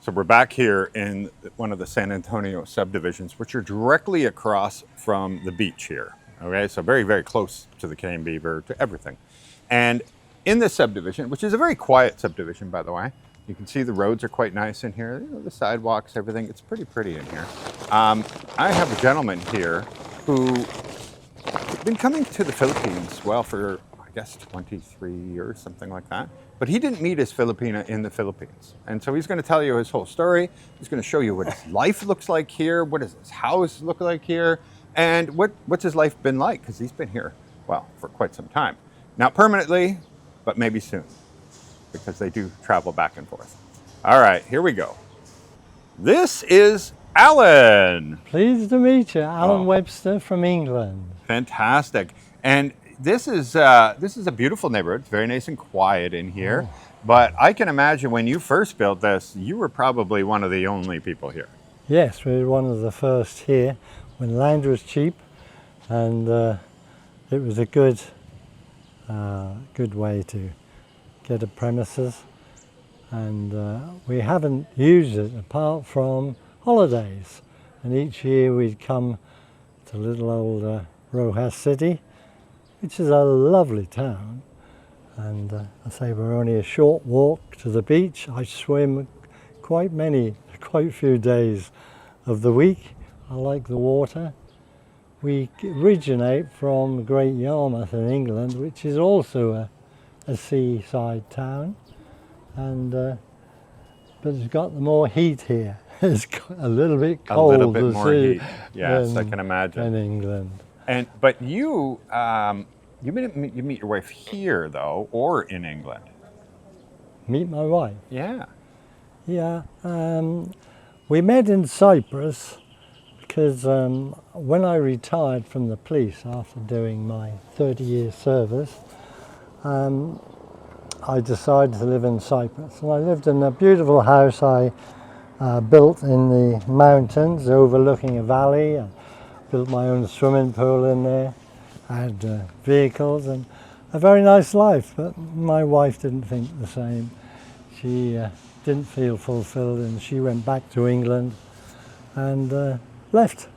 So we're back here in one of the San Antonio subdivisions, which are directly across from the beach here. Okay, so very, very close to the Cane Beaver, to everything. And in this subdivision, which is a very quiet subdivision, by the way, you can see the roads are quite nice in here. You know, the sidewalks, everything. It's pretty in here. I have a gentleman here who been coming to the Philippines, well, for I guess 23 years, something like that. But he didn't meet his Filipina in the Philippines. And so he's going to tell you his whole story. He's going to show you what his life looks like here, what does his house look like here, and what's his life been like, because he's been here, well, for quite some time. Not permanently, but maybe soon, because they do travel back and forth. All right, here we go. This is Alan. Pleased to meet you, Alan Webster from England. Fantastic. And this is a beautiful neighborhood. It's very nice and quiet in here. But I can imagine when you first built this, you were probably one of the only people here. Yes, we were one of the first here when land was cheap, and it was a good way to get a premises. And we haven't used it apart from holidays. And each year we'd come to little old Roxas City, which is a lovely town. And I say we're only a short walk to the beach. I swim quite a few days of the week. I like the water. We originate from Great Yarmouth in England, which is also a seaside town. And but it's got more heat here. It's a little bit cold. A little bit more heat. Yes, I can imagine. In England. But you meet your wife here though, or in England? Meet my wife? Yeah. Yeah. We met in Cyprus because when I retired from the police after doing my 30-year service, I decided to live in Cyprus. And I lived in a beautiful house I built in the mountains overlooking a valley. I built my own swimming pool in there. I had vehicles and a very nice life, but my wife didn't think the same. She didn't feel fulfilled, and she went back to England and left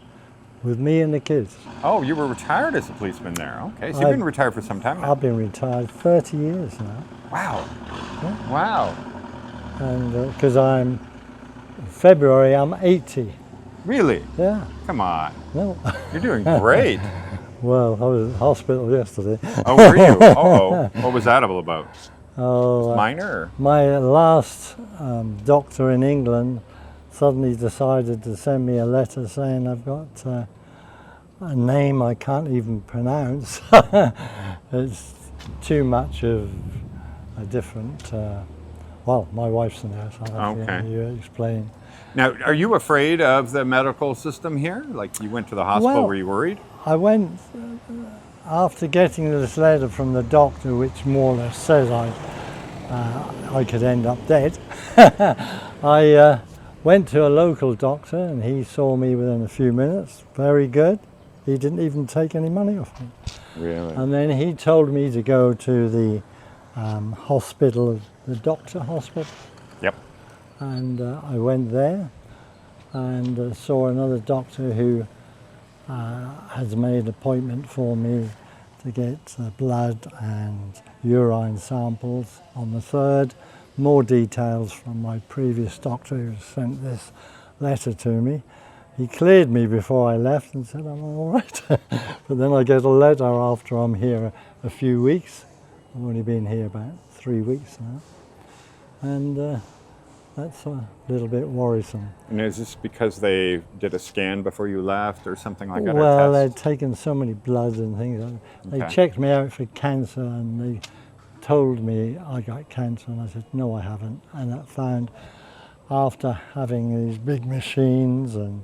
with me and the kids. Oh, you were retired as a policeman there. Okay, so you've been retired for some time now. I've been retired 30 years now. Wow. Yeah. Wow. And because February I'm 80. Really? Yeah. Come on. No. You're doing great. Well, I was in hospital yesterday. Oh, were you? Uh-oh. What was that all about? Oh, Minor? Or? My last doctor in England suddenly decided to send me a letter saying I've got a name I can't even pronounce. It's too much of a different, well, my wife's a nurse, I'll have to explain. Now, are you afraid of the medical system here? Like you went to the hospital, were you worried? I went, after getting this letter from the doctor, which more or less says I could end up dead, I went to a local doctor and he saw me within a few minutes. Very good. He didn't even take any money off me. Really? And then he told me to go to the hospital, the doctor hospital. Yep. And I went there and saw another doctor who has made an appointment for me to get blood and urine samples on the 3rd. More details from my previous doctor who sent this letter to me. He cleared me before I left and said I'm all right. But then I get a letter after I'm here a few weeks. I've only been here about 3 weeks now. And that's a little bit worrisome. And is this because they did a scan before you left or something like that? Well, they'd taken so many bloods and things. They checked me out for cancer and they told me I got cancer, and I said, no, I haven't. And I found after having these big machines and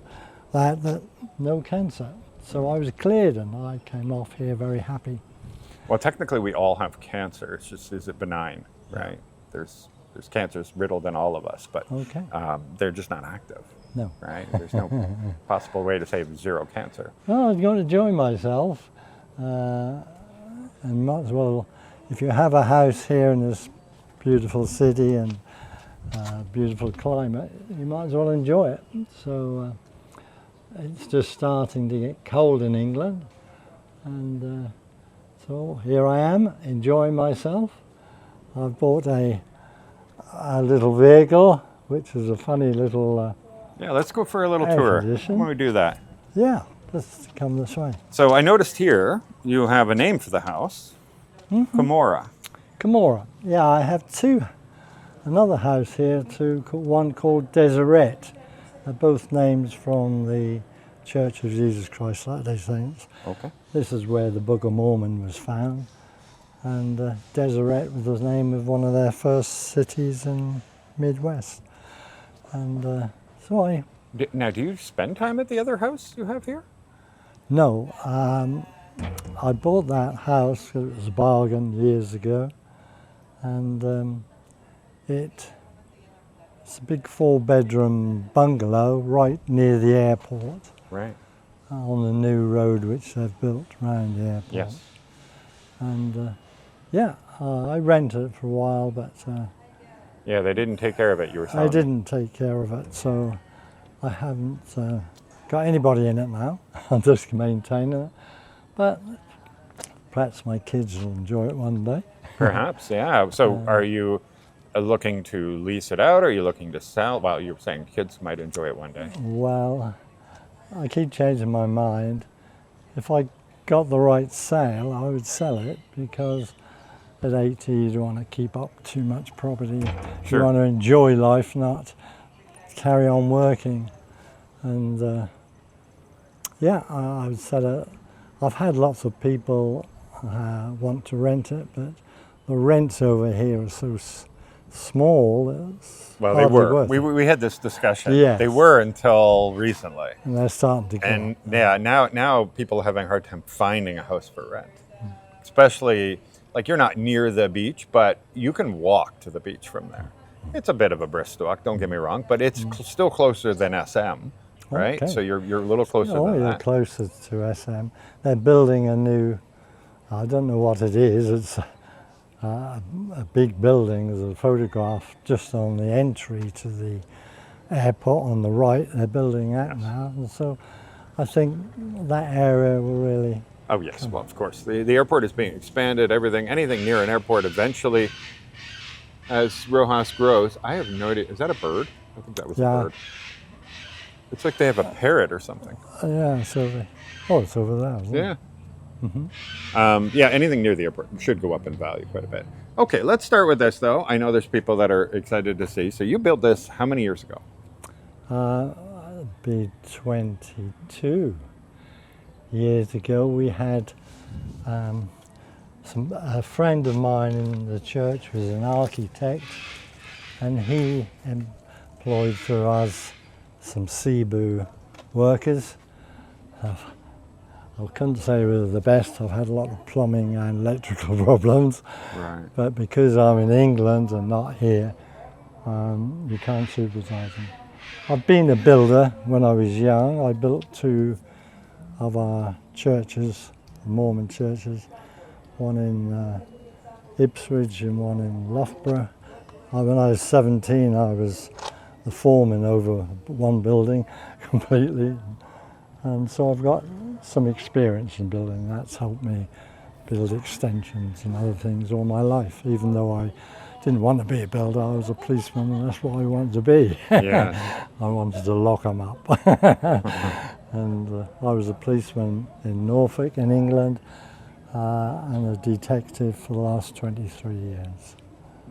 that no cancer. So I was cleared and I came off here very happy. Well, technically we all have cancer. It's just, is it benign, right? There's cancers riddled in all of us, but they're just not active. No. Right? There's no possible way to say zero cancer. Well, I was going to enjoy myself and might as well, if you have a house here in this beautiful city and beautiful climate, you might as well enjoy it. So it's just starting to get cold in England, and so here I am enjoying myself. I've bought a little vehicle, which is a funny little Yeah, let's go for a little air tour. condition. Why don't we do that? Yeah, let's come this way. So I noticed here you have a name for the house, Camorra. Camorra. Yeah, I have another house here too, one called Deseret. They're both names from the Church of Jesus Christ Latter-day Saints. Okay. This is where the Book of Mormon was found, and Deseret was the name of one of their first cities in Midwest. And so Now, do you spend time at the other house you have here? no, I bought that house 'cause it was a bargain years ago, and it's a big 4-bedroom bungalow right near the airport Right. on the new road which they've built around the airport. Yes. And yeah, I rented it for a while, but Yeah, they didn't take care of it, you were saying. I didn't take care of it, so I haven't got anybody in it now. I'm just maintaining it, but perhaps my kids will enjoy it one day. Perhaps, yeah. So are you looking to lease it out, or are you looking to sell? Well, you were saying kids might enjoy it one day. Well, I keep changing my mind. If I got the right sale, I would sell it, because at 80 you don't want to keep up too much property. Sure. You want to enjoy life, not carry on working. And yeah, I would sell it. I've had lots of people want to rent it, but the rents over here are so small. It's Well, they hardly were. worth it. We had this discussion. Yes. They were until recently. And they're starting to go And up. yeah, now people are having a hard time finding a house for rent. Especially, like, you're not near the beach, but you can walk to the beach from there. It's a bit of a brisk walk, don't get me wrong, but it's still closer than SM, right? Okay. So you're a little closer Oh, than you're that. closer to SM. They're building a new, I don't know what it is, it's a big building. There's a photograph just on the entry to the airport on the right. They're building that now. And so I think that area will really, Oh yes, well of course. The airport is being expanded, anything near an airport eventually, as Rojas grows. I have no idea, is that a bird? I think that was Yeah. a bird. It's like they have a parrot or something. yeah, so it's over there, isn't it? Yeah. Yeah, anything near the airport should go up in value quite a bit. Okay, let's start with this though. I know there's people that are excited to see. So you built this how many years ago? It'd be 22 years ago. We had a friend of mine in the church was an architect, and he employed for us some Cebu workers. I couldn't say we were the best. I've had a lot of plumbing and electrical problems, Right. but because I'm in England and not here, you can't supervise them. I've been a builder when I was young. I built 2 of our churches, Mormon churches, one in Ipswich and one in Loughborough. When I was 17, I was the foreman over one building completely. And so I've got some experience in building. That's helped me build extensions and other things all my life. Even though I didn't want to be a builder, I was a policeman, and that's what I wanted to be. Yeah. I wanted to lock them up. And I was a policeman in Norfolk in England, and a detective for the last 23 years.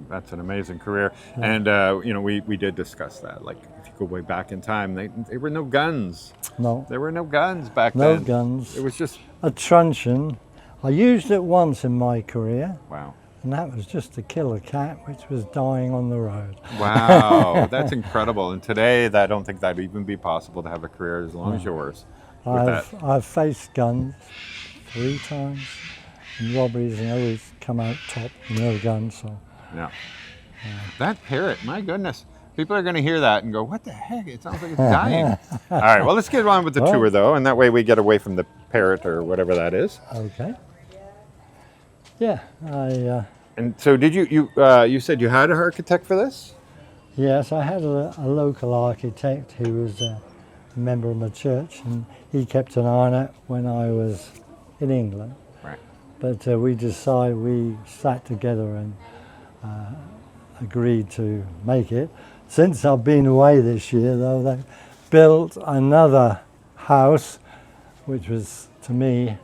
That's an amazing career. Yeah. And you know, we did discuss that. Like, if you go way back in time, there were no guns. No, There were no guns back no then. guns. It was just, A truncheon. I used it once in my career, wow. and that was just to kill a cat which was dying on the road. Wow, that's incredible. And today, I don't think that'd even be possible to have a career as long as yours. With that. I've faced guns 3 times in robberies and always come out top with no guns. So Yeah. That parrot, my goodness. People are going to hear that and go, what the heck? It sounds like it's dying. All right, well, let's get on with the Well- tour, though, and that way we get away from the parrot or whatever that is. okay. Yeah, And so did you said you had an architect for this? Yes, I had a local architect who was a member of my church, and he kept an eye on it when I was in England. Right. But we sat together and agreed to make it. Since I've been away this year, though, they built another house, which was, to me,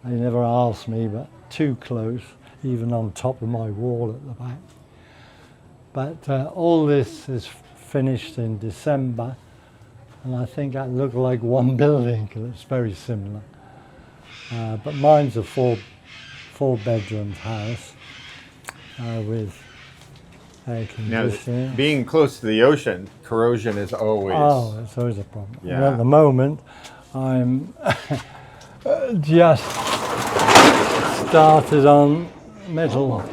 they never asked me, but too close, even on top of my wall at the back. But all this is finished in December, and I think that looked like one building because it's very similar. But mine's a four-bedroom house with air conditioning. Now, being close to the ocean, corrosion is always... Oh, it's always a problem. Yeah. And at the moment, I'm just started on metal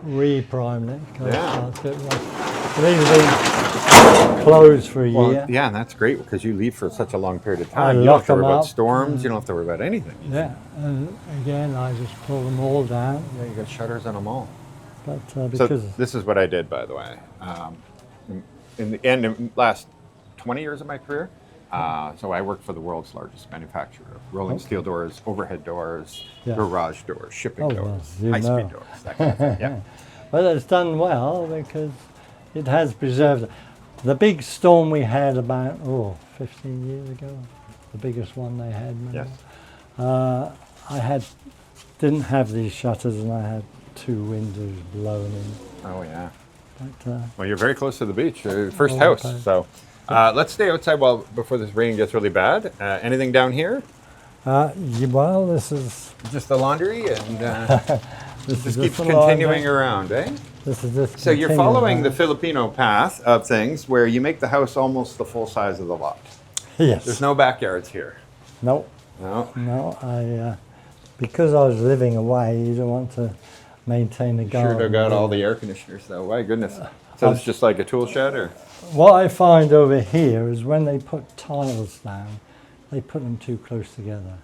repriming it. Yeah. These have been closed for a year. Well, yeah, and that's great because you leave for such a long period of time. I You don't have lock to worry them about up. storms. You don't have to worry about anything. Yeah, and again, I just pull them all down. Yeah, you got shutters on them all. But So because this is what I did, by the way. In the end, in the last 20 years of my career, so I worked for the world's largest manufacturer of rolling steel doors, overhead doors, Yeah. garage doors, shipping Oh, doors, well, you high-speed know. doors, that kind of thing. Yeah. well, it's done well because it has preserved. The big storm we had about 15 years ago, the biggest one they had. Yes. I didn't have these shutters, and I had 2 windows blown in. Oh, yeah. But, Well, you're very close to the beach, your first Oh, house. okay. So let's stay outside before this rain gets really bad. Anything down here? well, this is Just the laundry and this just is keeps the continuing laundry. around, eh? This is just So you're continuing following the on. Filipino path of things where you make the house almost the full size of the lot. Yes. There's no backyards here. No. No. No. Because I was living away, you don't want to maintain the garden. Sure dug out all the air conditioners though. My goodness. So it's just like a tool shed or? What I find over here is when they put tiles down, they put them too close together.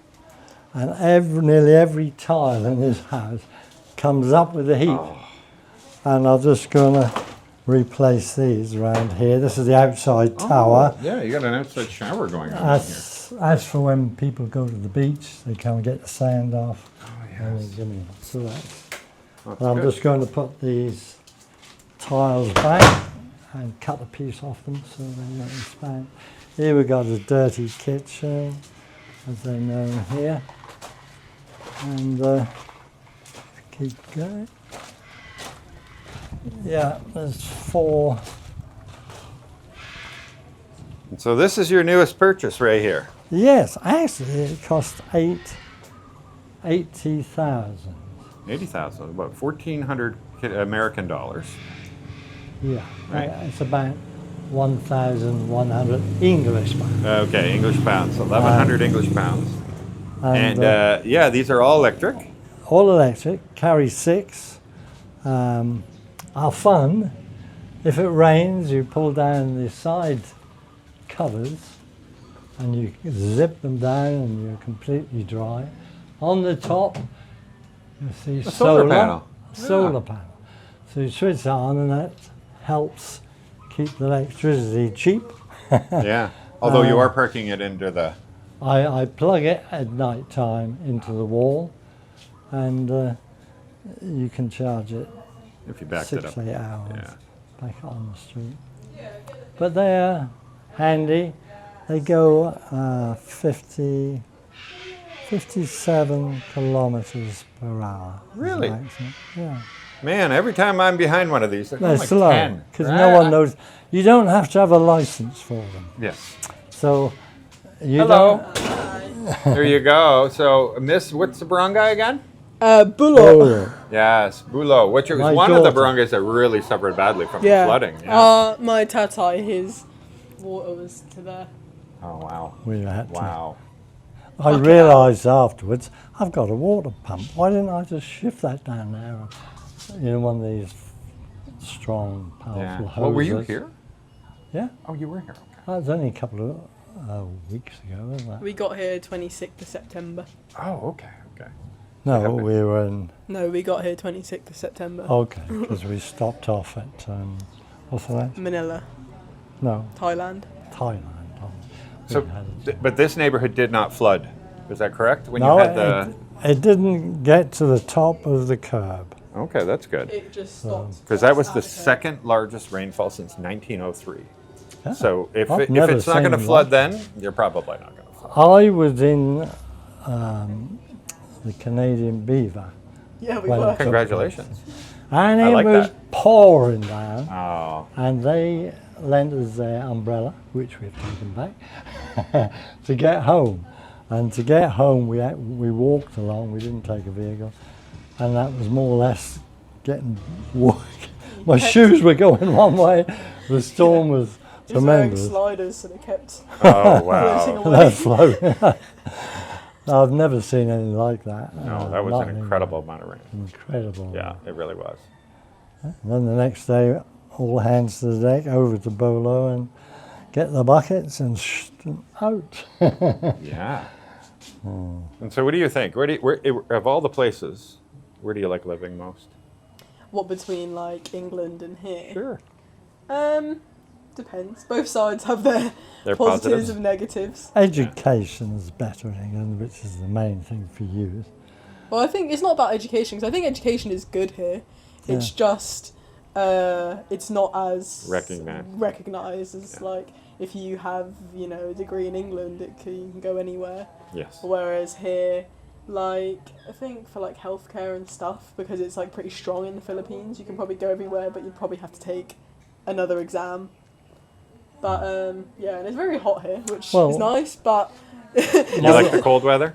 And nearly every tile in this house comes up with the heat. Oh. And I'm just going to replace these around here. This is the outside tower. Yeah, you got an outside shower going on down here. As for when people go to the beach, they come and get the sand off. Oh, And yes. they give me so that's. That's And I'm good. just going to put these tiles back and cut a piece off them so they don't expand. Here we've got a dirty kitchen, as they know here. And keep going. Yeah, there's 4. And so this is your newest purchase right here. Yes, actually it cost 80,000. 80,000, about 1,400 American dollars. Yeah, Right. it's about 1,100 English pounds. Okay, English pounds, 1,100 English pounds. And yeah, these are all electric. all electric, carry 6. Are fun. If it rains, you pull down the side covers and you zip them down and you're completely dry. On the top, you see A solar panel. Solar Yeah. panel. So you switch on and that helps keep the electricity cheap. Yeah, although you are parking it into the... I plug it at night time into the wall and you can charge it If you backed 6, it up. 8 hours Yeah. back on the street. But they're handy. They go 57 kilometers per hour. is the Really? maximum. Yeah. Man, every time I'm behind one of these, they're They're like slow 10. because no one knows. You don't have to have a license for them. Yes. So you Hello. don't. There you go. So, Miss, what's the barangay again? Bulo. Oh, Yes, Bulo, which was My one of the daughter. barangays that really suffered badly from the Yeah. flooding. Yeah. My tatai, his water was to there. Oh, wow. we had to. Wow. I realised afterwards I've got a water pump. Why didn't I just shift that down there? You know, one of these strong, powerful Yeah. hoses. Well, were you here? Yeah, Oh, you were here. Okay. that was only a couple of weeks ago, wasn't it? We got here 26th of September. Oh, okay, okay. No, happened? we were in. No, we got here 26th of September. Okay, because we stopped off at What's that? Manila, No, Thailand. Thailand. Oh, So, we had- but this neighborhood did not flood. Is that correct? When no, you had the it didn't get to the top of the curb. okay, that's good. It just stopped. Because that was at the curb. second largest rainfall since 1903. Yeah. So if I've if never it's not going to seen flood, that. then you're probably not going to flood. I was in the Canadian Beaver, Yeah, we Well, were. Congratulations. and I it like was that. pouring down. Oh, And they lent us their umbrella, which we've taken back, to get home. And to get home, we walked along. We didn't take a vehicle, and that was more or less getting. My shoes were going one way. The storm was He was wearing tremendous. sliders, so they kept oh floating wow. away. That's floating. I've never seen anything like that. No, that was Not an anymore. incredible amount of rain. Incredible. Yeah, it really was. And then the next day, all hands to the deck, over to Bolo and get the buckets and out. Yeah. And so, what do you think? Where of all the places, where do you like living most? What, between like England and here? Sure. Depends. Both sides have their They're positives positives. and negatives. Education is better in England, which is the main thing for you. Well, I think it's not about education, because I think education is good here. It's just it's not as recognised as like if you have a degree in England, you can go anywhere. Yes. Whereas here, like I think for like healthcare and stuff, because it's like pretty strong in the Philippines, you can probably go everywhere, but you'd probably have to take another exam. But yeah, and it's very hot here, which is nice. But You like the cold weather?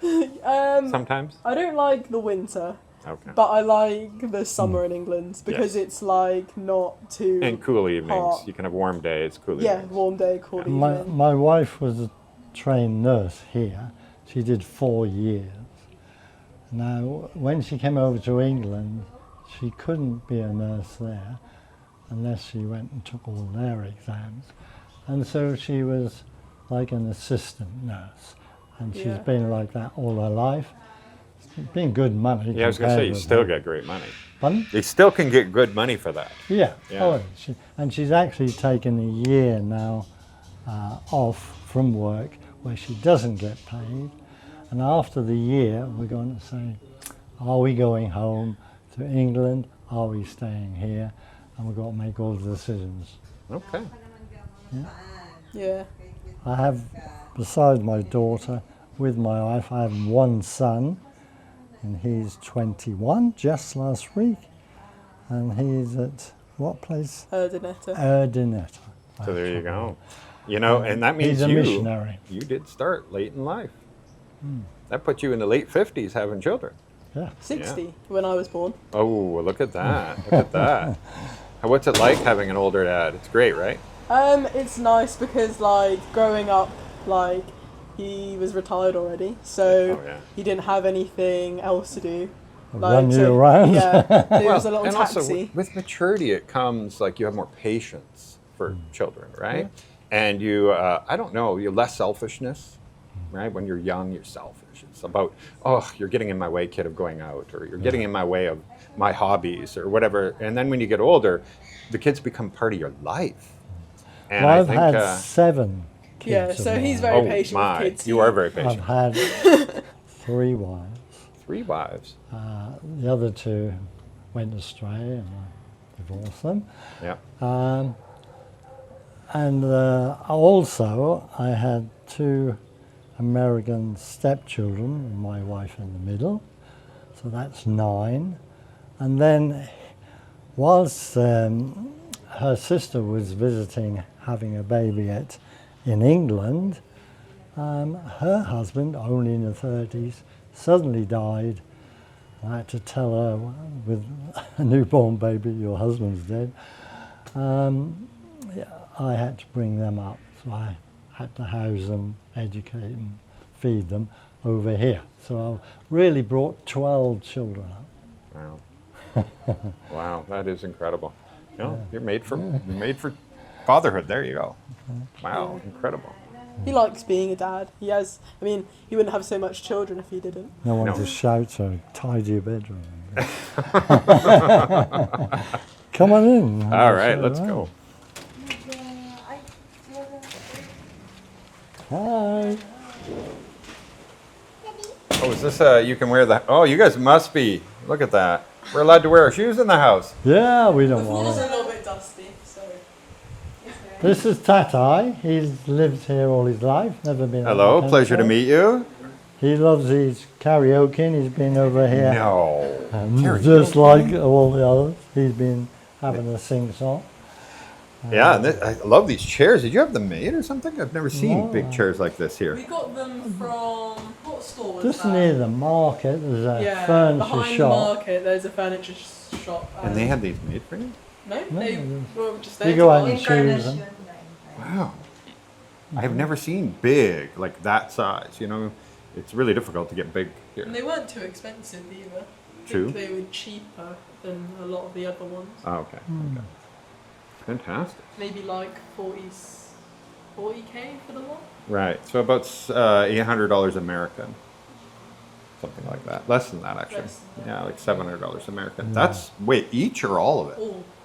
Sometimes. I don't like the winter. Okay. But I like the summer in England because it's like not too And cool evenings. hot. You can have warm days, cool Yeah, evenings. warm day, cool evening. My wife was a trained nurse here. She did 4 years. Now, when she came over to England, she couldn't be a nurse there unless she went and took all their exams. And so she was like an assistant nurse. And she's been like that all her life. It's been good money. Yeah, I was going to say, you still get great money. Pardon? You still can get good money for that. Yeah. Yeah. Oh, and she's actually taken a year now off from work where she doesn't get paid. And after the year, we're going to say, are we going home to England? Are we staying here? And we've got to make all the decisions. Okay. Yeah. I have, besides my daughter, with my wife, I have one son, and he's 21, just last week. And he's at what place? Erdinetta. Erdinetta. So there you go. You know, and that means He's a missionary. you did start late in life. That put you in the late 50s having children. Yeah. 60 when I was born. Oh, look at that. Look at that. What's it like having an older dad? It's great, right? It's nice because like growing up, like he was retired already, so he didn't have anything else to do. Run you around. Yeah, it was a little and taxi. also with maturity, it comes like you have more patience for children, right? And you, I don't know, you less selfishness, right? When you're young, you're selfish. It's about, oh, you're getting in my way, kid, of going out, or you're getting in my way of my hobbies, or whatever. And then when you get older, the kids become part of your life. And Well, I I've think, had 7 kids. Yeah, of so he's mine. very patient my, with kids. you are very I've patient. had 3 wives. 3 wives. The other 2 went astray and I divorced them. Yeah. And also I had 2 American stepchildren, my wife in the middle, so that's 9. And then whilst her sister was visiting, having a baby in England, her husband, only in the 30s, suddenly died. I had to tell her, with a newborn baby, your husband's dead. I had to bring them up, so I had to house them, educate them, feed them over here. So I really brought 12 children up. Wow. Wow, that is incredible. You know, you're made for fatherhood. There you go. Wow, incredible. He likes being a dad. He wouldn't have so much children if he didn't. No one No. to shout, so tidy your bedroom. Come on in. All right, let's go. Hi. Oh, is this you can wear the, oh, you guys must be, look at that. We're allowed to wear our shoes in the house. Yeah, we The don't floor's want a it. little bit dusty, so. This is Tatai. He's lived here all his life, never been. Hello, out pleasure to before. meet you. He loves his karaoke. He's been over here. No. And Karaoke? just like all the others, he's been having a sing-song. Yeah, and I love these chairs. Did you have them made or something? I've never seen No. big chairs like this We here. got them from, what store was Just that? near the market, there's a Yeah, furniture behind shop. the market there's a furniture shop. And they had these made for you? No, No, they they- were just You there go to out buy. and choose them. Wow. I've never seen big, like that size, you know? It's really difficult to get big here. And they weren't too expensive either. I True. think they were cheaper than a lot of the other ones. Oh, okay. Okay. Fantastic. Maybe like 40k for the one. Right. So about $800 American. Something like that. Less than that, actually. Less than that. Yeah, like $700 American. That's, wait, each or all of it?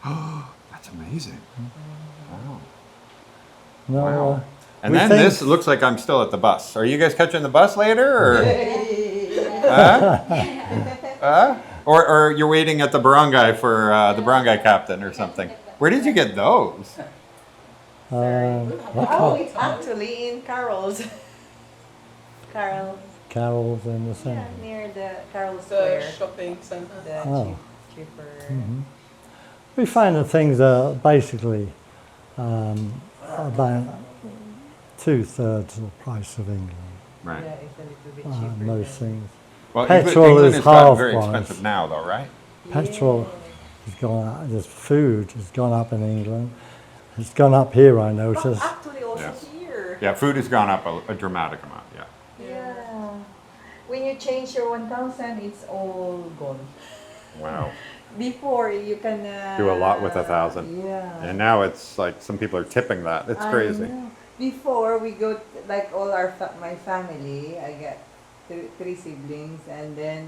Oh, That's amazing. Wow. No, Wow. And we then think- this looks like I'm still at the bus. Are you guys catching the bus later, or? Huh? Or you're waiting at the barangay for the barangay captain or something? Where did you get those? what Oh, it's actually in Carol's. carols in the Yeah, centre. near the Carol the Square. shopping centre. The Oh. cheaper. We find that things are basically about 2/3 of the price of England. Right. Yeah, it's a little bit cheaper. Most things. Well, Petrol England is has gotten half very price. expensive now, though, right? Petrol has gone up. There's food has gone up in England. It's gone up here, I noticed. Actually, also Yes. here. Yeah, food has gone up a dramatic amount. Yeah. Yeah. When you change your 1,000, it's all gone. Wow. Before you can Do a lot with 1,000. Yeah. And now it's like some people are tipping that. It's I crazy. know. Before we go like all my family, I got three siblings, and then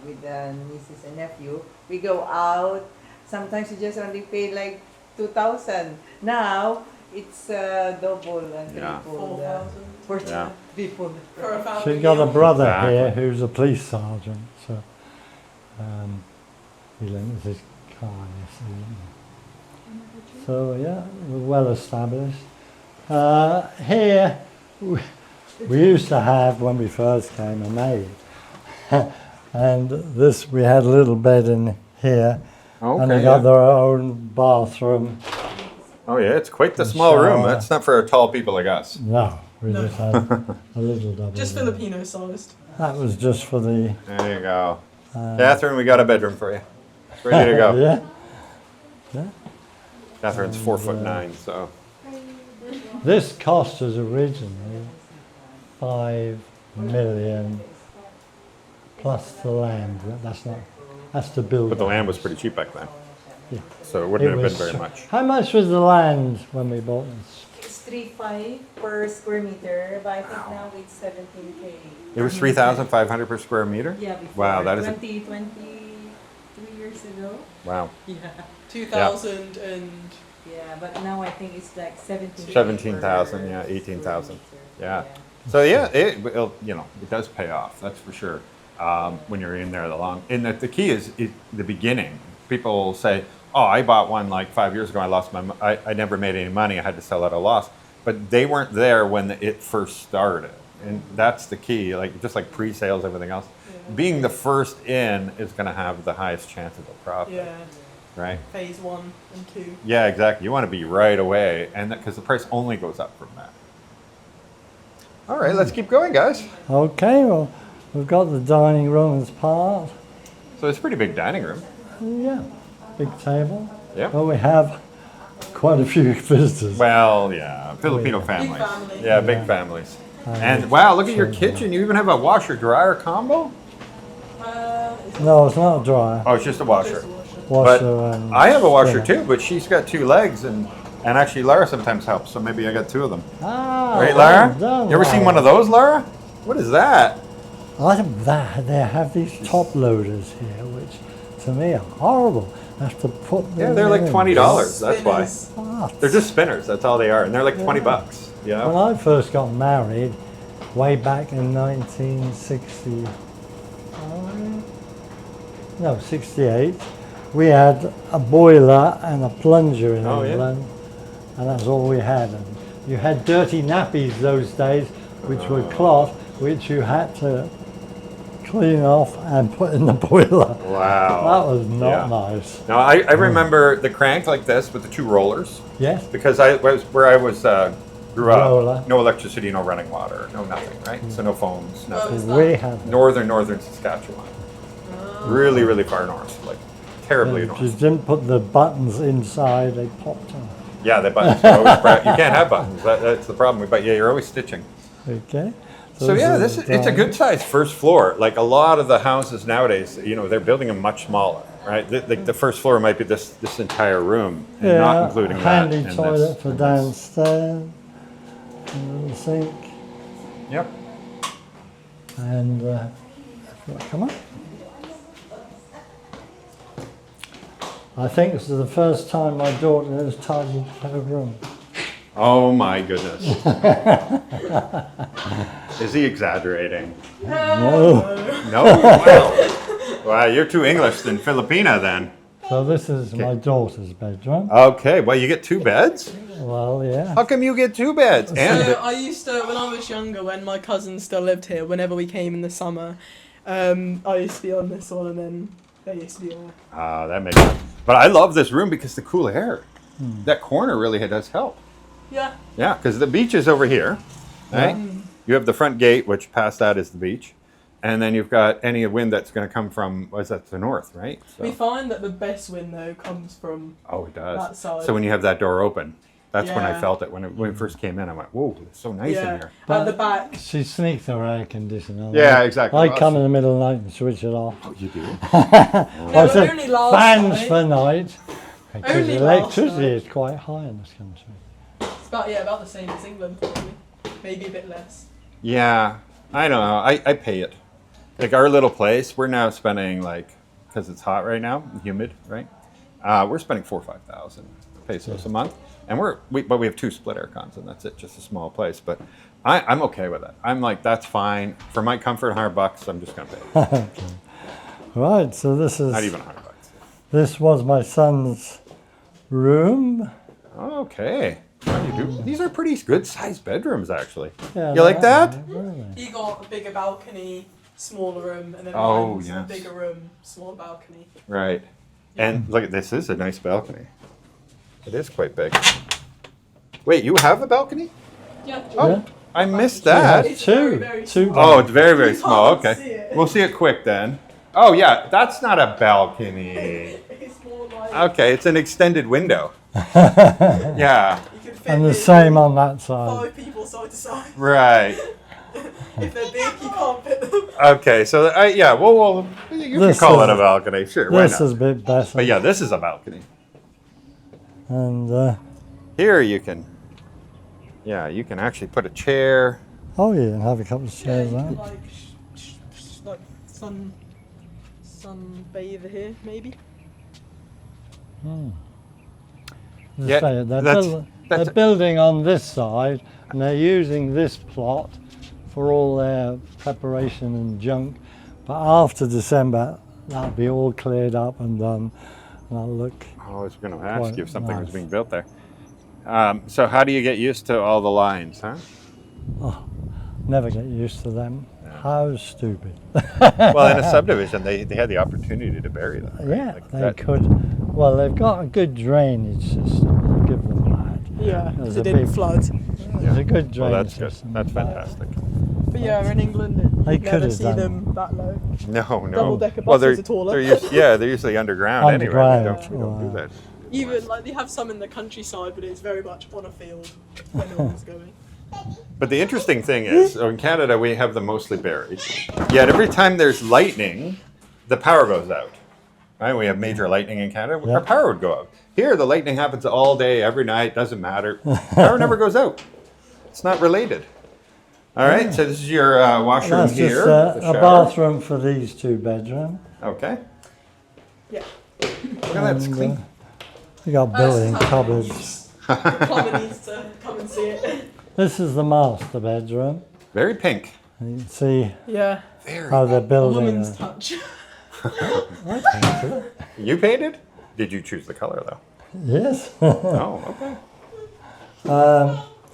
with the nieces and nephew, we go out. Sometimes you just only pay like 2,000. Now it's double and Yeah. triple 4,000 for Yeah. people. for a family. She's got a meal. brother Exactly. here who's a police sergeant, so he lends his car. You see. So yeah, we're well established. Here, we used to have, when we first came, a maid. And this, we had a little bed in here, and they Okay. got Yeah. their own bathroom. Oh yeah, it's quite the small room. Shower. That's not for tall people like us. No, we No. just had a little double Just bed. Filipino sized. That was just for the... There you go. Catherine, we got a bedroom for you. It's ready to go. Yeah. Catherine's 4'9", so. This cost us originally 5 million plus the land. That's to build. But the land was pretty cheap back then. Yeah. So it wouldn't It have was- been very much. How much was the land when we bought this? It's 3.5 per square meter, but I think now it's 17K. It was 3,500 per square meter? Yeah, before. Wow, that is a, 23 years ago. wow. Yeah. 2,000 and Yeah, but now I think it's like 17. 17,000, yeah, 18,000. Yeah. So yeah, it does pay off. That's for sure. When you're in there the key is the beginning. People say, "Oh, I bought one like 5 years ago. I lost I never made any money. I had to sell at a loss." But they weren't there when it first started, and that's the key. Like just like pre-sales, everything else, being the first in is going to have the highest chances of profit. yeah, Right. phase 1 and 2. Yeah, exactly. You want to be right away, and because the price only goes up from that. All right, let's keep going, guys. Okay, well, we've got the dining room as part. So it's a pretty big dining room. Yeah, big table. Yeah. Well, we have quite a few visitors. Well, yeah, Filipino Big families. family. Yeah, big families. And wow, look at your kitchen. You even have a washer dryer combo. No, it's not a dryer. Oh, it's just a washer. Just a washer. But Washer and I have a washer spinner. too, but she's got 2 legs, and actually Lara sometimes helps, so maybe I got 2 of them. Ah, Right, well Lara? done, You ever seen one of those, Lara? What is that? I think that they have these top loaders here, which to me are horrible. I have to put them Yeah, they're like in. $20. That's why. Spinners. Ah, They're just spinners. That's all they are, and they're like 20 bucks. Yeah. When I first got married, way back in 1960, no, 68, we had a boiler and a plunger in Oh, yeah. England, and that's all we had. And you had dirty nappies those days, which were cloth, which you had to clean off and put in the boiler. Wow. That was not Yeah. nice. Now I remember the crank like this with the two rollers, Yes? because I was where I was grew up. Roller. No electricity, no running water, no nothing, right? So no phones, Well, nothing. is We that? had Northern Saskatchewan, really, really far north, like terribly If you north. didn't put the buttons inside, they popped off. Yeah, the buttons are always you can't have buttons. That's the problem. But yeah, you're always stitching. Okay. So yeah, is it's a good sized first floor. Like a lot of the houses nowadays, you know, they're building them much smaller, right? The first floor might be this entire room, and not including that. handy in toilet this- for in this. downstairs, and a little sink, Yep. and come on. I think this is the first time my daughter has tidied her room. Oh my goodness. Is he exaggerating? No. No. Wow. Wow, you're too English than Filipina then. So this is my daughter's bedroom. Okay. Well, you get two beds. Well, yeah. How come you get two beds? So And I used to, when I was younger, when my cousins still lived here, whenever we came in the summer, I used to be on this one, and then they used to be on. that makes sense. But I love this room because the cool air. That corner really does help. Yeah. Yeah, because the beach is over here, right? You have the front gate, which past that is the beach, and then you've got any wind that's going to come from what's that, the north, right? We So, find that the best wind though comes from oh, it does. that side. So when you have that door open, that's when I Yeah. felt it. When it first came in, I went, "Whoa, it's so nice in here." At the back. She sneaks her air conditioner. Yeah, exactly. I come in the middle of the night and switch it off. Oh, you do? No, I but said, only last fans night. for night. Because Only last electricity night. is quite high in this country. It's about the same as England, probably. Maybe a bit less. Yeah, I don't know. I pay it. Like our little place, we're now spending because it's hot right now, and humid, right? We're spending 4,000 or 5,000 pesos a month, and but we have two split air cons, and that's it. Just a small place, but I'm okay with it. I'm like, that's fine for my comfort. $100, I'm just gonna pay. Okay. Right, so this is Not even $100. this was my son's room. Okay. What do you do? These are pretty good sized bedrooms, actually. Yeah, You like that? Really? You got a bigger balcony, smaller room, and then Oh, mine's yes. a bigger room, smaller balcony. Right. And look, this is a nice balcony. It is quite big. Wait, you have a balcony? Yeah. Oh, Yeah. I missed Yeah. that. It's very, Two. very Two. small. Oh, it's very, very You small. can't Okay. see it. We'll see it quick then. Oh, yeah, that's not a balcony. It's more like Okay, it's an extended window. Yeah, you can fit And the in same on that side. 5 people side to side. right. If they're big, you can't fit them. Okay, so yeah, well, you can This call is- it a balcony, sure, why This not? is a bit better. But yeah, this is a balcony. And Here you can, you can actually put a chair. oh yeah, and have a couple of Yeah, chairs you there. could like sun bathe here, maybe. As I Yeah, say, they're, that's- they're building on this side, and they're using this plot for all their preparation and junk. But after December, that'll be all cleared up and done, and that'll look. I was going to ask Quite you if something was nice. being built there. So how do you get used to all the lines, huh? Never get used to them. How stupid. Well, in a subdivision, they had the opportunity to bury them. right? Yeah, Like they that- could. Well, they've got a good drainage system. I'll give them that. Yeah, There's because a it didn't big- flood. There's a good Well, drainage that's good. system. That's fantastic. But yeah, in England, They you could never have see done. them that low. No. Double-decker Well, buses are taller. they're usually underground, anyway. Underground, We don't do that. Even like they have some in the countryside, but it's very much on a field where no one's going. But the interesting thing is, so in Canada, we have them mostly buried. Yet every time there's lightning, the power goes out. Right? We have major lightning in Canada. Yeah. Our power would go out. Here, the lightning happens all day, every night. Doesn't matter. Power never goes out. It's not related. All right. So this is your washroom That's here. just the a shower. bathroom for these two bedrooms. Okay. Yeah. Look at that. It's And, clean. You got built-in That's how cupboards. use. The plumber needs to come and see it. This is the master bedroom. Very pink. And you can see Yeah. Very. how they're A building woman's it. touch. I painted it. You painted? Did you choose the color though? Yes. Oh, okay.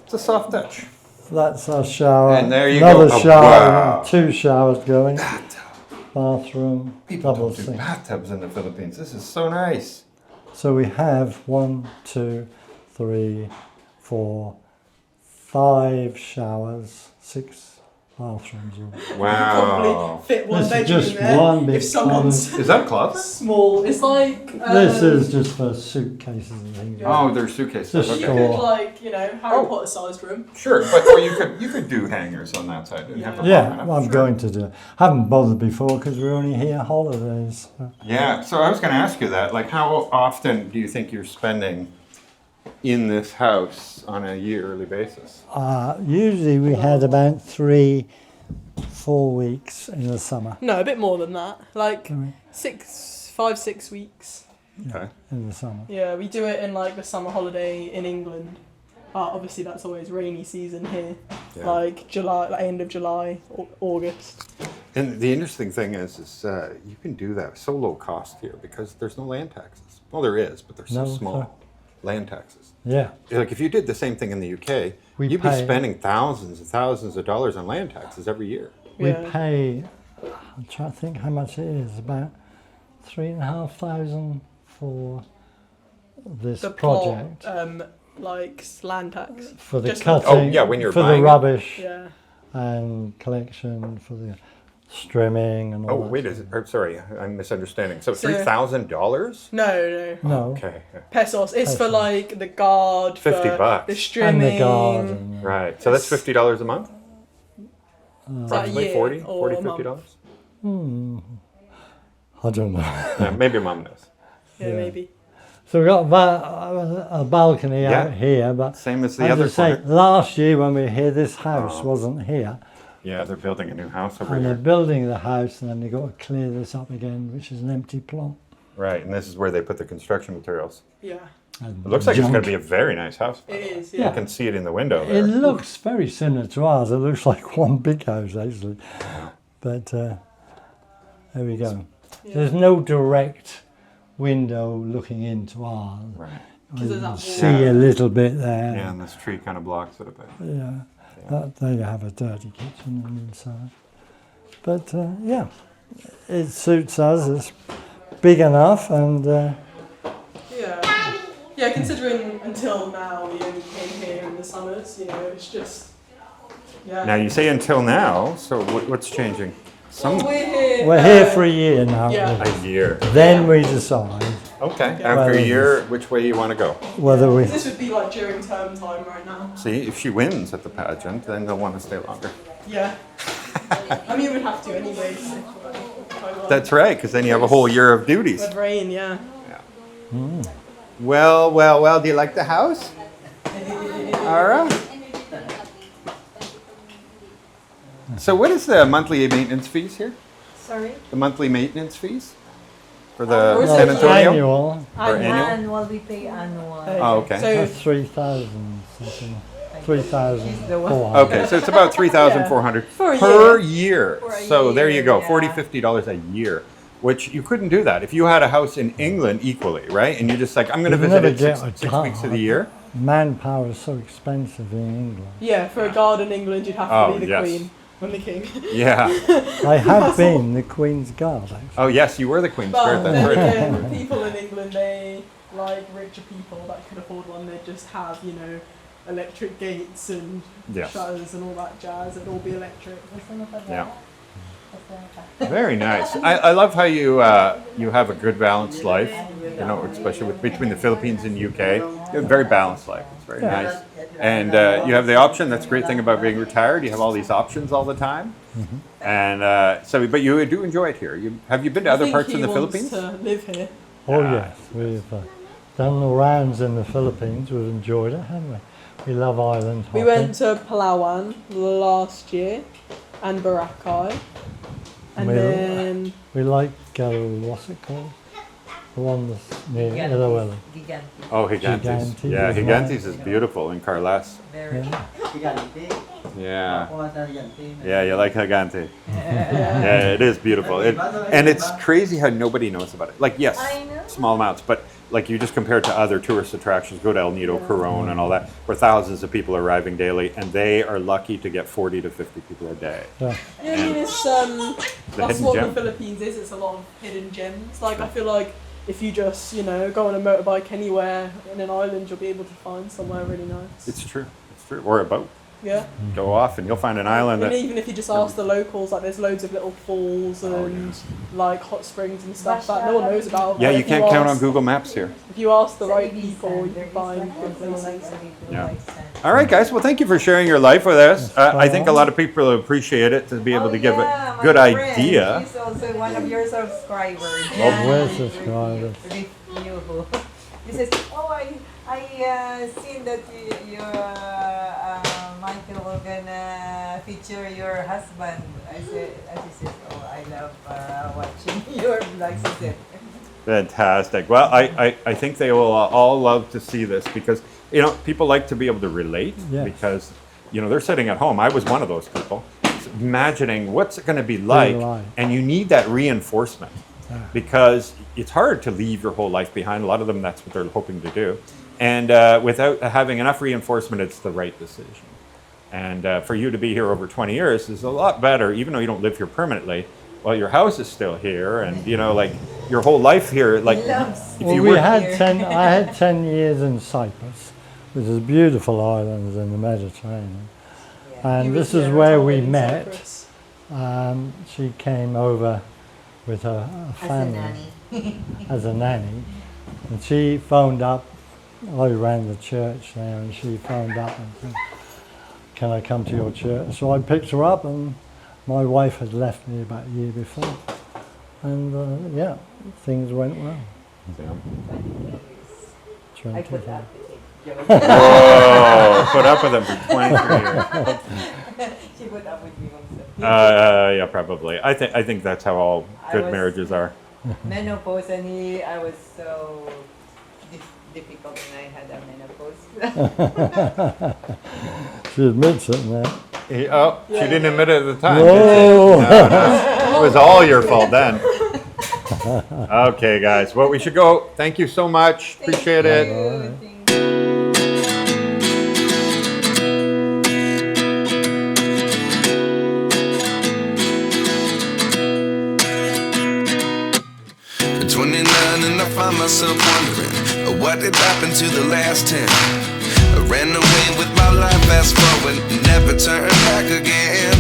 It's a soft touch. That's our shower. And there you Another go. Oh, shower. wow. 2 showers going. Bathtub. Bathroom. People double don't do sink. bathtubs in the Philippines. This is so nice. So we have 1, 2, 3, 4, 5 showers, 6 bathrooms. Wow. Probably fit one This is bedroom just in there. one big if someone's Is that a closet? small, it's like. This is just for suitcases and things. Oh, they're suitcases. Just You Okay. could like, you know, Harry Oh. Potter sized room. Sure, but or you could do hangers on that side and have them long Yeah, enough. well, I'm Sure. going to do it. Haven't bothered before because we're only here holidays. Yeah, so I was going to ask you that. Like, how often do you think you're spending in this house on a yearly basis? Usually we had about 3, 4 weeks in the summer. No, a bit more than that. Like Mm. 5, 6 weeks. Okay. In the summer. Yeah, we do it in like the summer holiday in England. Obviously, that's always rainy season here. Yeah. Like July, like end of July, August. And the interesting thing is you can do that so low cost here because there's no land taxes. Well, there is, but they're so No, small. sorry. Land taxes. Yeah. Like if you did the same thing in the UK, We you'd be pay- spending thousands and thousands of dollars on land taxes every year. We Yeah. pay, I'm trying to think how much it is, about 3,500 for this The project. plot, like land tax. For the just- cutting, Oh, yeah, when you're for buying the it. rubbish Yeah. and collection, for the trimming and all Oh, that. wait, I'm sorry, I'm misunderstanding. So $3,000? No, no. No, Okay. Pesos. It's for Pesos. like the guard, for $50. the and trimming. the garden. Right. So that's $50 a month? Is that a Approximately year 40, or 40 a month? $50? I don't know. Yeah, maybe your mom knows. Yeah, Yeah. maybe. So we've got a balcony Yeah. out here, but Same as the as other I say, corner. last year when we were here, this house Oh. wasn't here. Yeah, they're building a new house over And they're here. building the house, and then they've got to clear this up again, which is an empty plot. Right, and this is where they put the construction materials. Yeah, And It looks like it's junk. going to be a very nice house. by it the way. is. You Yeah. can see it in the window It there. looks very similar to ours. It looks like one big house, actually. But there we go. Yeah. There's no direct window looking into ours. Right. 'Cause there's You that wall. see a little bit there. Yeah, and this tree kind of blocks it a bit. Yeah. There you have a dirty kitchen and inside. But yeah, it suits us. It's big enough, and Yeah. Yeah, considering until now we only came here in the summers, you know, it's just. Yeah. Now, you say until now, so what's changing? Well, we're here. we're here for a year now. yeah. A year. Then we decide Okay. Okay. After a Well, year, which way you want to go? whether we. This would be like during term time right now. See, if she wins at the pageant, then they'll want to stay longer. Yeah. I mean, we'd have to anyway. So if I won. That's right, because then you have a whole year of duties. With rain, yeah. Well, well, well. Do you like the house? All right. So, what is the monthly maintenance fees here? Sorry? The monthly maintenance fees for the Or is San it Antonio? Annual. Or annual? Annual, we pay annual. Oh, okay. So That's 3,000 something. She's 3,400. Okay, so it's about 3,400 For a per year. For a So there you year, go, yeah. $40, $50 a year. Which you couldn't do that if you had a house in England equally, right? And you're just like, I'm going to You'd visit never it get six a weeks of car. the year. Manpower is so expensive in England. yeah, for a guard in England, you'd have to Oh, be the yes. queen and the king. Yeah. I have been the Queen's Guard, actually. Oh yes, you were the Queen's But Guard. then That's right. again, people in England, they like richer people that could afford one. They just have, you know, electric gates and Yes. shutters and all that jazz. It'd all be electric. Yeah. Very nice. I love how you you have a good balanced life. You know, especially between the Philippines and UK, you have a very balanced life. It's very nice. And you have the option. That's a great thing about being retired. You have all these options all the time. And but you do enjoy it here. Have you been to other parts of the Philippines? To live here. Oh yes, we've done the rounds in the Philippines. We've enjoyed it, haven't we? We love island hopping. We went to Palawan last year and Boracay. And We- then We like, what's it called? the one that's near Iloilo. Gigantic. Oh, Gigantes. Gigantes Yeah, is Gigantes is beautiful in Carles. Very. Yeah. Yeah, you like Gigante. Yeah. Yeah, it is beautiful. And it's crazy how nobody knows about it. Like, yes, I know. small amounts, but like you just compare it to other tourist attractions, go to El Nido, Coron, and all that, where thousands of people are arriving daily, and they are lucky to get 40 to 50 people a day. Yeah. Yeah, I mean, it's that's hidden what gem. the Philippines is. It's a lot of hidden gems. Like I feel like if you just go on a motorbike anywhere in an island, you'll be able to find somewhere really nice. It's true. It's true. Or a boat. Yeah. Go off and you'll find an island And that. even if you just ask the locals, like there's loads of little falls and like hot springs and stuff that no one knows about. Yeah, But you if can't count on ask- Google Maps here. If you ask the Sa right Ibiza, people, you there can is find like good also places. like a little Yeah. like sand. All right, guys. Well, thank you for sharing your life with us. I think a fine. lot of people will appreciate it to be able to give yeah, a my good friend. idea. She's also one of your subscribers. we're subscribers. Review. He says, oh, I seen that you Michael gonna feature your husband. She said, oh, I love watching your vlogs. She said. Fantastic. Well, I think they will all love to see this because, people like to be able to relate Yes. because, they're sitting at home. I was one of those people imagining what's it going to be like. life. And you need that reinforcement because it's hard to leave your whole life behind. A lot of them, that's what they're hoping to do. And without having enough reinforcement, it's the right decision. And for you to be here over 20 years is a lot better, even though you don't live here permanently. Well, your house is still here, and like your whole life here. Like, He loves if Well, you we were, had here. 10. I had 10 years in Cyprus, which is beautiful islands in the Mediterranean. Yeah. And He was this is here where until we in met. Cyprus. She came over with her As a family nanny. as a nanny, and she phoned up. I ran the church there, and she phoned up and said, "Can I come to your church?" So I picked her up, and my wife had left me about a year before, and yeah, things went well. I 20 put years. up with it. whoa, put up with them for 23 years. She put up with me also. Yeah, probably. I think that's how all I good was- marriages are. Menopause, and I was so difficult when I had a menopause. She admits it now. She didn't admit it at the time. Whoa. Did she? No. It was all your fault then. Okay, guys. Well, we should go. Thank you so much. Appreciate it. Thank you. At 29 and I find myself wondering what did happen to the last 10. I ran away with my life, fast forward, never turn back again.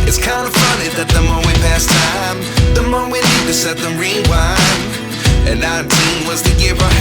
It's kind of funny that the more we pass time, the more we need to set the rewind. And 19 was the year I